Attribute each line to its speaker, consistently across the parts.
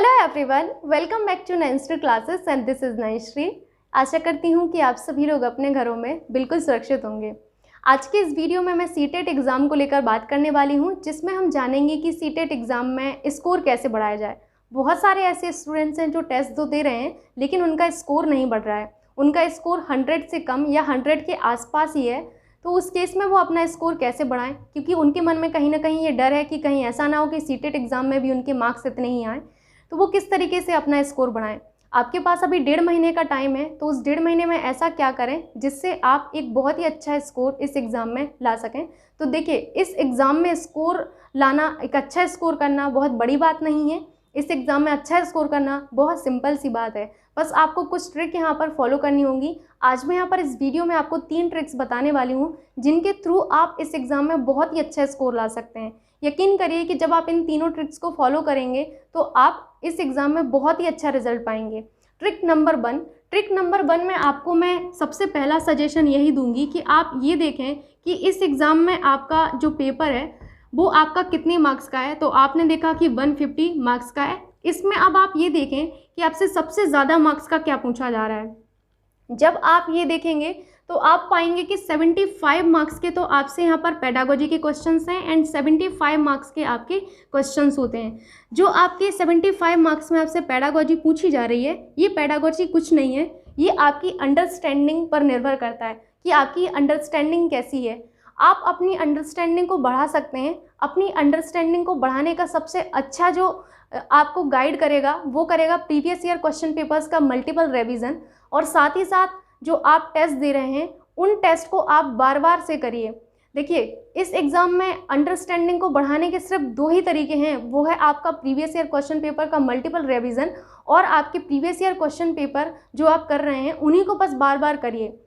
Speaker 1: Hello everyone, welcome back to Nainshree classes and this is Nainshree. आशा करती हूँ कि आप सभी लोग अपने घरों में बिल्कुल सुरक्षित होंगे। आज के इस वीडियो में मैं सीटेट एग्ज़ाम को लेकर बात करने वाली हूँ, जिसमें हम जानेंगे कि सीटेट एग्ज़ाम में स्कोर कैसे बढ़ाया जाए। बहुत सारे ऐसे स्टूडेंट्स हैं जो टेस्ट तो दे रहे हैं लेकिन उनका स्कोर नहीं बढ़ रहा है, उनका स्कोर 100 से कम या 100 के आसपास ही है। तो उस केस में वो अपना स्कोर कैसे बढ़ाएं, क्योंकि उनके मन में कहीं ना कहीं ये डर है कि कहीं ऐसा ना हो कि सीटेट एग्ज़ाम में भी उनके मार्क्स इतने ही आए। तो वो किस तरीके से अपना स्कोर बढ़ाएं। आपके पास अभी 1.5 महीने का टाइम है, तो उस 1.5 महीने में ऐसा क्या करें जिससे आप एक बहुत ही अच्छा स्कोर इस एग्ज़ाम में ला सकें। तो देखिए, इस एग्ज़ाम में स्कोर लाना, एक अच्छा स्कोर करना बहुत बड़ी बात नहीं है। इस एग्ज़ाम में अच्छा स्कोर करना बहुत सिंपल सी बात है। बस आपको कुछ ट्रिक यहाँ पर फॉलो करनी होगी। आज मैं यहाँ पर इस वीडियो में आपको 3 ट्रिक्स बताने वाली हूँ जिनके थ्रू आप इस एग्ज़ाम में बहुत ही अच्छा स्कोर ला सकते हैं। यकीन करिए कि जब आप इन तीनों ट्रिक्स को फॉलो करेंगे तो आप इस एग्ज़ाम में बहुत ही अच्छा रिजल्ट पाएंगे। ट्रिक नंबर 1 में आपको मैं सबसे पहला सजेशन यही दूंगी कि आप ये देखें कि इस एग्ज़ाम में आपका जो पेपर है वो आपका कितने मार्क्स का है। तो आपने देखा कि 150 मार्क्स का है। इसमें अब आप ये देखें कि आपसे सबसे ज़्यादा मार्क्स का क्या पूछा जा रहा है। जब आप ये देखेंगे तो आप पाएंगे कि 75 मार्क्स के तो आपसे यहाँ पर पेडागोजी के क्वेश्चंस हैं एंड 75 मार्क्स के आपके क्वेश्चंस होते हैं। जो आपके 75 मार्क्स में आपसे पेडागोजी पूछी जा रही है, ये पेडागोजी कुछ नहीं है, ये आपकी अंडरस्टैंडिंग पर निर्भर करता है कि आपकी अंडरस्टैंडिंग कैसी है। आप अपनी अंडरस्टैंडिंग को बढ़ा सकते हैं। अपनी अंडरस्टैंडिंग को बढ़ाने का सबसे अच्छा जो आपको गाइड करेगा वो करेगा प्रीवियस ईयर क्वेश्चन पेपर्स का मल्टीपल रिवीजन, और साथ ही साथ जो आप टेस्ट दे रहे हैं उन टेस्ट को आप बार बार से करिए। देखिए, इस एग्ज़ाम में अंडरस्टैंडिंग को बढ़ाने के सिर्फ 2 ही तरीके हैं, वो है आपका प्रीवियस ईयर क्वेश्चन पेपर का मल्टीपल रिवीजन और आपके प्रीवियस ईयर क्वेश्चन पेपर जो आप कर रहे हैं उन्हीं को बस बार बार करिए।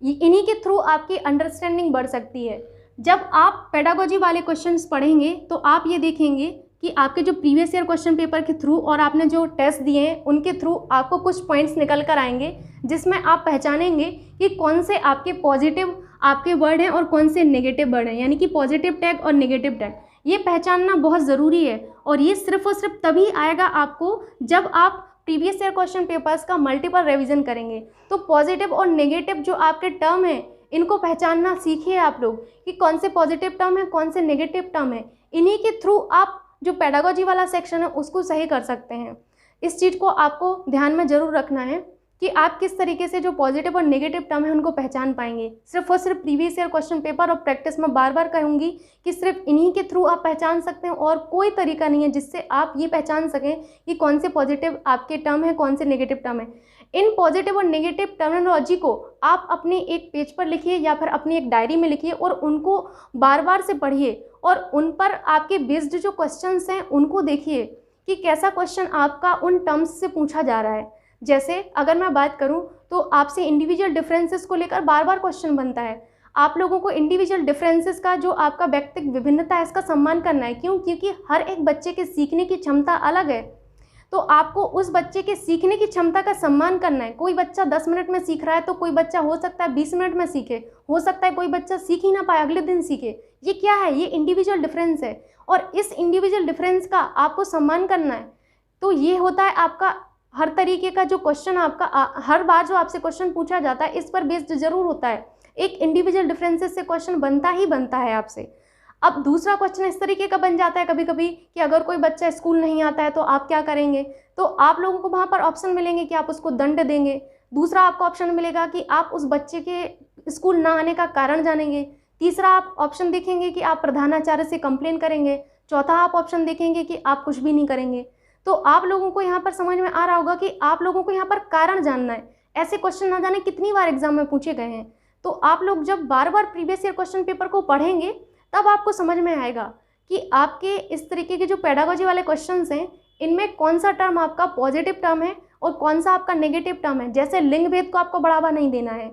Speaker 1: इन्हीं के थ्रू आपकी अंडरस्टैंडिंग बढ़ सकती है। जब आप पेडागोजी वाले क्वेश्चंस पढ़ेंगे तो आप ये देखेंगे कि आपके जो प्रीवियस ईयर क्वेश्चन पेपर के थ्रू और आपने जो टेस्ट दिए हैं उनके थ्रू आपको कुछ पॉइंट्स निकल कर आएंगे जिसमें आप पहचानेंगे कि कौन से आपके पॉजिटिव आपके वर्ड हैं और कौन से नेगेटिव वर्ड हैं, यानी कि पॉजिटिव टैग और नेगेटिव टैग। ये पहचानना बहुत ज़रूरी है और ये सिर्फ और सिर्फ तभी आएगा आपको जब आप प्रीवियस ईयर क्वेश्चन पेपर्स का मल्टीपल रिवीजन करेंगे। तो पॉजिटिव और नेगेटिव जो आपके टर्म हैं इनको पहचानना सीखिए आप लोग कि कौन से पॉजिटिव टर्म है, कौन से नेगेटिव टर्म है। इन्हीं के थ्रू आप जो पेडागोजी वाला सेक्शन है उसको सही कर सकते हैं। इस चीज़ को आपको ध्यान में ज़रूर रखना है कि आप किस तरीके से जो पॉजिटिव और नेगेटिव टर्म है उनको पहचान पाएंगे। सिर्फ और सिर्फ प्रीवियस ईयर क्वेश्चन पेपर और प्रैक्टिस में बार बार कहूँगी कि सिर्फ इन्हीं के थ्रू आप पहचान सकते हैं और कोई तरीका नहीं है जिससे आप ये पहचान सकें कि कौन से पॉजिटिव आपके टर्म है, कौन से नेगेटिव टर्म है। इन पॉजिटिव और नेगेटिव टर्मिनोलॉजी को आप अपने एक पेज पर लिखिए या फिर अपनी एक डायरी में लिखिए और उनको बार बार से पढ़िए और उन पर आपके बेस्ड जो क्वेश्चंस हैं उनको देखिए कि कैसा क्वेश्चन आपका उन टर्म्स से पूछा जा रहा है। जैसे अगर मैं बात करूं तो आपसे इंडिविजुअल डिफरेंसेस को लेकर बार बार क्वेश्चन बनता है। आप लोगों को इंडिविजुअल डिफरेंसेस का जो आपका व्यक्तिगत विभिन्नता है इसका सम्मान करना है। क्यों? क्योंकि हर एक बच्चे के सीखने की क्षमता अलग है, तो आपको उस बच्चे के सीखने की क्षमता का सम्मान करना है। कोई बच्चा 10 मिनट में सीख रहा है तो कोई बच्चा हो सकता है 20 मिनट में सीखे, हो सकता है कोई बच्चा सीख ही ना पाए, अगले दिन सीखे। ये क्या है? ये इंडिविजुअल डिफरेंस है और इस इंडिविजुअल डिफरेंस का आपको सम्मान करना है। तो ये होता है आपका हर तरीके का जो क्वेश्चन आपका हर बार जो आपसे क्वेश्चन पूछा जाता है इस पर बेस्ड जरूर होता है। एक इंडिविजुअल डिफरेंसेस से क्वेश्चन बनता ही बनता है आपसे। अब दूसरा क्वेश्चन इस तरीके का बन जाता है कभी कभी कि अगर कोई बच्चा स्कूल नहीं आता है तो आप क्या करेंगे। तो आप लोगों को वहाँ पर ऑप्शन मिलेंगे कि आप उसको दंड देंगे। दूसरा आपको ऑप्शन मिलेगा कि आप उस बच्चे के स्कूल ना आने का कारण जानेंगे। तीसरा आप ऑप्शन देखेंगे कि आप प्रधानाचार्य से कंप्लेन करेंगे। चौथा आप ऑप्शन देखेंगे कि आप कुछ भी नहीं करेंगे। तो आप लोगों को यहाँ पर समझ में आ रहा होगा कि आप लोगों को यहाँ पर कारण जानना है। ऐसे क्वेश्चन ना जाने कितनी बार एग्जाम में पूछे गए हैं। तो आप लोग जब बार बार प्रीवियस ईयर क्वेश्चन पेपर को पढ़ेंगे तब आपको समझ में आएगा कि आपके इस तरीके के जो पेडागोजी वाले क्वेश्चंस हैं इनमें कौन सा टर्म आपका पॉजिटिव टर्म है और कौन सा आपका नेगेटिव टर्म है। जैसे लिंग भेद को आपको बढ़ावा नहीं देना है।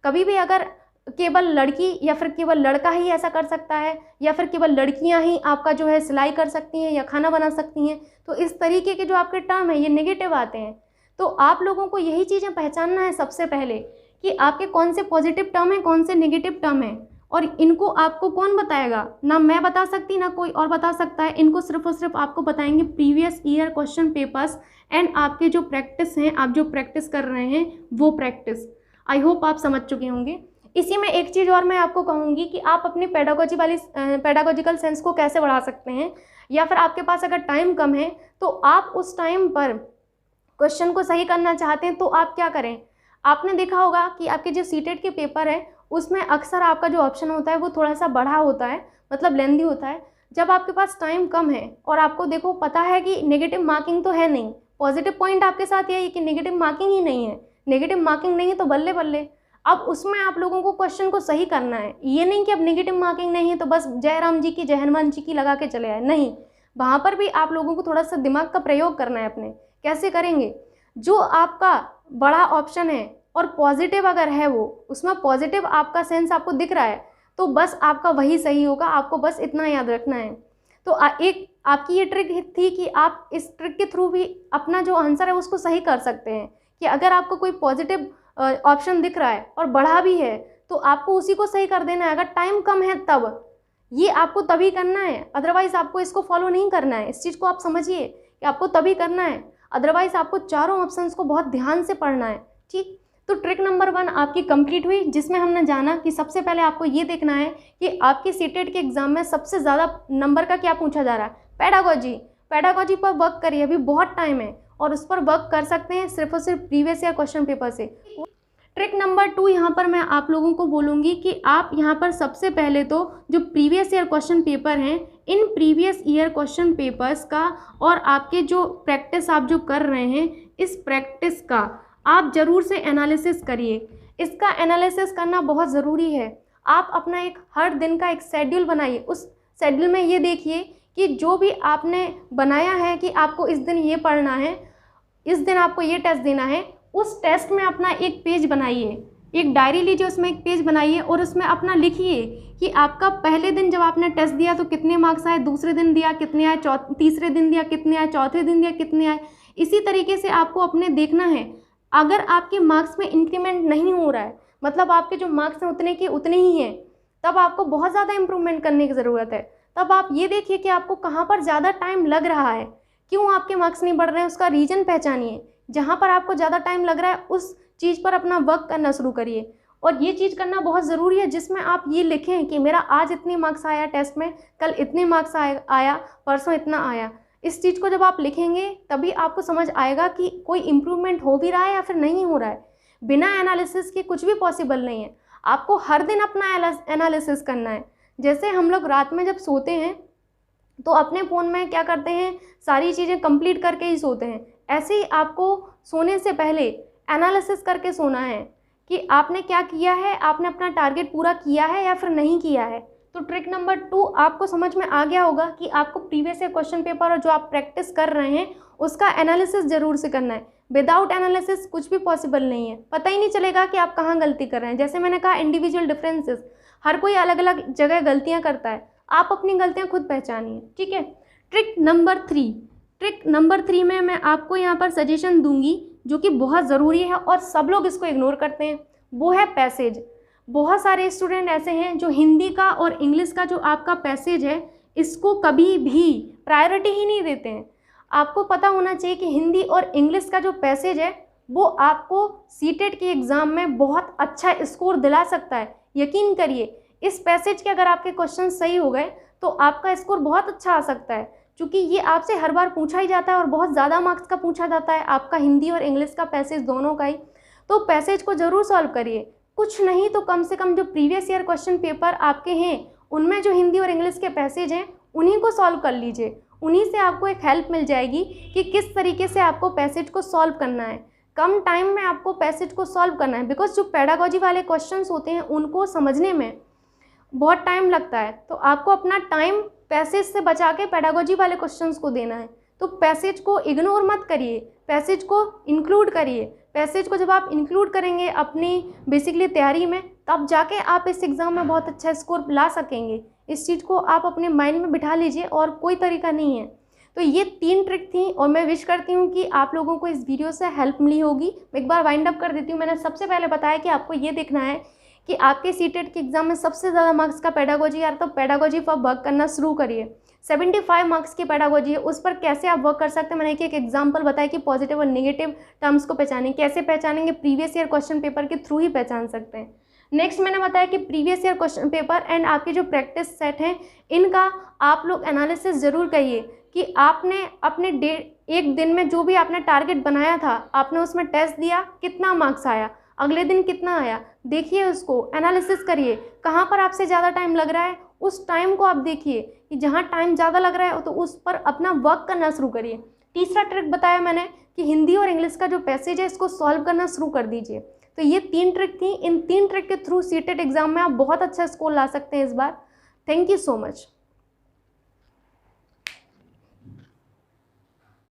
Speaker 1: कभी भी अगर केवल लड़की या फिर केवल लड़का ही ऐसा कर सकता है या फिर केवल लड़कियां ही आपका जो है सिलाई कर सकती हैं या खाना बना सकती हैं, तो इस तरीके के जो आपके टर्म है ये नेगेटिव आते हैं। तो आप लोगों को यही चीज़ें पहचानना है सबसे पहले कि आपके कौन से पॉजिटिव टर्म है, कौन से नेगेटिव टर्म है और इनको आपको कौन बताएगा? ना मैं बता सकती, ना कोई और बता सकता है। इनको सिर्फ और सिर्फ आपको बताएंगे previous year question papers and आपके जो प्रैक्टिस हैं, आप जो प्रैक्टिस कर रहे हैं वो प्रैक्टिस। आई होप आप समझ चुके होंगे। इसी में एक चीज़ और मैं आपको कहूँगी कि आप अपनी पेडागोजिकल सेंस को कैसे बढ़ा सकते हैं, या फिर आपके पास अगर टाइम कम है तो आप उस टाइम पर क्वेश्चन को सही करना चाहते हैं तो आप क्या करें। आपने देखा होगा कि आपके जो सीटेट के पेपर है उसमें अक्सर आपका जो ऑप्शन होता है वो थोड़ा सा बड़ा होता है, मतलब लेंदी होता है। जब आपके पास टाइम कम है और आपको देखो पता है कि नेगेटिव मार्किंग तो है नहीं, पॉजिटिव पॉइंट आपके साथ यही है कि नेगेटिव मार्किंग ही नहीं है, नेगेटिव मार्किंग नहीं है तो बल्ले बल्ले। अब उसमें आप लोगों को क्वेश्चन को सही करना है, ये नहीं कि अब नेगेटिव मार्किंग नहीं है तो बस जयराम जी की, जय हनुमान जी की लगा के चले आए, नहीं। वहाँ पर भी आप लोगों को थोड़ा सा दिमाग का प्रयोग करना है अपने। कैसे करेंगे? जो आपका बड़ा ऑप्शन है और पॉजिटिव अगर है वो, उसमें पॉजिटिव आपका सेंस आपको दिख रहा है तो बस आपका वही सही होगा, आपको बस इतना याद रखना है। तो एक आपकी ये ट्रिक थी कि आप इस ट्रिक के थ्रू भी अपना जो आंसर है उसको सही कर सकते हैं, कि अगर आपको कोई पॉजिटिव ऑप्शन दिख रहा है और बढ़ा भी है तो आपको उसी को सही कर देना है। अगर टाइम कम है तब ये आपको तभी करना है, अदरवाइज़ आपको इसको फॉलो नहीं करना है। इस चीज़ को आप समझिए कि आपको तभी करना है, अदरवाइज़ आपको चारों ऑप्शंस को बहुत ध्यान से पढ़ना है। ठीक, तो ट्रिक नंबर 1 आपकी कंप्लीट हुई, जिसमें हमने जाना कि सबसे पहले आपको ये देखना है कि आपके सीटेट के एग्जाम में सबसे ज़्यादा नंबर का क्या पूछा जा रहा है। पेडागोजी, पेडागोजी पर वर्क करिए, अभी बहुत टाइम है और उस पर वर्क कर सकते हैं सिर्फ और सिर्फ प्रीवियस ईयर क्वेश्चन पेपर से। ट्रिक नंबर 2 यहाँ पर मैं आप लोगों को बोलूँगी कि आप यहाँ पर सबसे पहले तो जो प्रीवियस ईयर क्वेश्चन पेपर हैं, in previous year question papers का और आपके जो प्रैक्टिस आप जो कर रहे हैं, इस प्रैक्टिस का आप ज़रूर से एनालिसिस करिए। इसका एनालिसिस करना बहुत ज़रूरी है। आप अपना एक हर दिन का एक शेड्यूल बनाइए। उस शेड्यूल में ये देखिए कि जो भी आपने बनाया है कि आपको इस दिन ये पढ़ना है, इस दिन आपको ये टेस्ट देना है, उस टेस्ट में अपना एक पेज बनाइए, एक डायरी लीजिए, उसमें एक पेज बनाइए और उसमें अपना लिखिए कि आपका पहले दिन जब आपने टेस्ट दिया तो कितने मार्क्स आए, दूसरे दिन दिया कितने आए, तीसरे दिन दिया कितने आए, चौथे दिन दिया कितने आए। इसी तरीके से आपको अपने देखना है। अगर आपके मार्क्स में इंक्रीमेंट नहीं हो रहा है, मतलब आपके जो मार्क्स हैं उतने के उतने ही हैं, तब आपको बहुत ज़्यादा इम्प्रूवमेंट करने की ज़रूरत है। तब आप ये देखिए कि आपको कहाँ पर ज़्यादा टाइम लग रहा है, क्यों आपके मार्क्स नहीं बढ़ रहे हैं, उसका रीज़न पहचानिए। जहाँ पर आपको ज़्यादा टाइम लग रहा है उस चीज़ पर अपना वर्क करना शुरू करिए। और ये चीज़ करना बहुत ज़रूरी है जिसमें आप ये लिखें कि मेरा आज इतने मार्क्स आया टेस्ट में, कल इतने मार्क्स आया, परसों इतना आया। इस चीज़ को जब आप लिखेंगे तभी आपको समझ आएगा कि कोई इम्प्रूवमेंट हो भी रहा है या फिर नहीं हो रहा है। बिना एनालिसिस के कुछ भी पॉसिबल नहीं है। आपको हर दिन अपना एनालिसिस करना है। जैसे हम लोग रात में जब सोते हैं तो अपने फ़ोन में क्या करते हैं, सारी चीज़ें कंप्लीट करके ही सोते हैं। ऐसे ही आपको सोने से पहले एनालिसिस करके सोना है कि आपने क्या किया है, आपने अपना टारगेट पूरा किया है या फिर नहीं किया है। तो ट्रिक नंबर 2 आपको समझ में आ गया होगा कि आपको प्रीवियस ईयर क्वेश्चन पेपर और जो आप प्रैक्टिस कर रहे हैं उसका एनालिसिस ज़रूर से करना है। विदाउट एनालिसिस कुछ भी पॉसिबल नहीं है। पता ही नहीं चलेगा कि आप कहाँ गलती कर रहे हैं। जैसे मैंने कहा, इंडिविजुअल डिफरेंसेस, हर कोई अलग अलग जगह गलतियाँ करता है। आप अपनी गलतियाँ खुद पहचानिए, ठीक है। ट्रिक नंबर 3 में मैं आपको यहाँ पर सजेशन दूंगी जो कि बहुत ज़रूरी है और सब लोग इसको इग्नोर करते हैं, वो है पैसेज। बहुत सारे स्टूडेंट ऐसे हैं जो हिंदी का और इंग्लिश का जो आपका पैसेज है इसको कभी भी प्रायोरिटी ही नहीं देते हैं। आपको पता होना चाहिए कि हिंदी और इंग्लिश का जो पैसेज है वो आपको सीटेट के एग्ज़ाम में बहुत अच्छा स्कोर दिला सकता है। यकीन करिए, इस पैसेज के अगर आपके क्वेश्चन सही हो गए तो आपका स्कोर बहुत अच्छा आ सकता है, क्योंकि ये आपसे हर बार पूछा ही जाता है और बहुत ज़्यादा मार्क्स का पूछा जाता है, आपका हिंदी और इंग्लिश का पैसेज दोनों का ही। तो पैसेज को ज़रूर सॉल्व करिए। कुछ नहीं तो कम से कम जो प्रीवियस ईयर क्वेश्चन पेपर आपके हैं उनमें जो हिंदी और इंग्लिश के पैसेज हैं उन्हीं को सॉल्व कर लीजिए। उन्हीं से आपको एक हेल्प मिल जाएगी कि किस तरीके से आपको पैसेज को सॉल्व करना है। कम टाइम में आपको पैसेज को सॉल्व करना है, बिकॉज जो पेडागोजी वाले क्वेश्चंस होते हैं उनको समझने में बहुत टाइम लगता है। तो आपको अपना टाइम पैसेज से बचा के पेडागोजी वाले क्वेश्चंस को देना है। तो पैसेज को इग्नोर मत करिए, पैसेज को इंक्लूड करिए। पैसेज को जब आप इंक्लूड करेंगे अपनी बेसिकली तैयारी में, तब जाके आप इस एग्ज़ाम में बहुत अच्छा स्कोर ला सकेंगे। इस चीज़ को आप अपने माइंड में बिठा लीजिए और कोई तरीका नहीं है। तो ये 3 ट्रिक थी और मैं विश करती हूँ कि आप लोगों को इस वीडियो से हेल्प मिली होगी। मैं एक बार वाइंड अप कर देती हूँ। मैंने सबसे पहले बताया कि आपको ये देखना है कि आपके सीटेट के एग्ज़ाम में सबसे ज़्यादा मार्क्स का पेडागोजी आ रहा, तो पेडागोजी पर वर्क करना शुरू करिए। 75 मार्क्स की पेडागोजी है, उस पर कैसे आप वर्क कर सकते हैं, मैंने एक एग्जांपल बताया कि पॉजिटिव और नेगेटिव टर्म्स को पहचानें। कैसे पहचानेंगे, प्रीवियस ईयर क्वेश्चन पेपर के थ्रू ही पहचान सकते हैं। नेक्स्ट मैंने बताया कि previous year question paper and आपके जो प्रैक्टिस सेट हैं, इनका आप लोग एनालिसिस ज़रूर करिए कि आपने अपने एक दिन में जो भी आपने टारगेट बनाया था, आपने उसमें टेस्ट दिया, कितना मार्क्स आया, अगले दिन कितना आया, देखिए उसको एनालिसिस करिए। कहाँ पर आपसे ज़्यादा टाइम लग रहा है, उस टाइम को आप देखिए कि जहाँ टाइम ज़्यादा लग रहा है तो उस पर अपना वर्क करना शुरू करिए। तीसरा ट्रिक बताया मैंने कि हिंदी और इंग्लिश का जो पैसेज है इसको सॉल्व करना शुरू कर दीजिए। तो ये 3 ट्रिक थी। इन 3 ट्रिक के थ्रू सीटेट एग्जाम में आप बहुत अच्छा स्कोर ला सकते हैं इस बार। Thank you so much.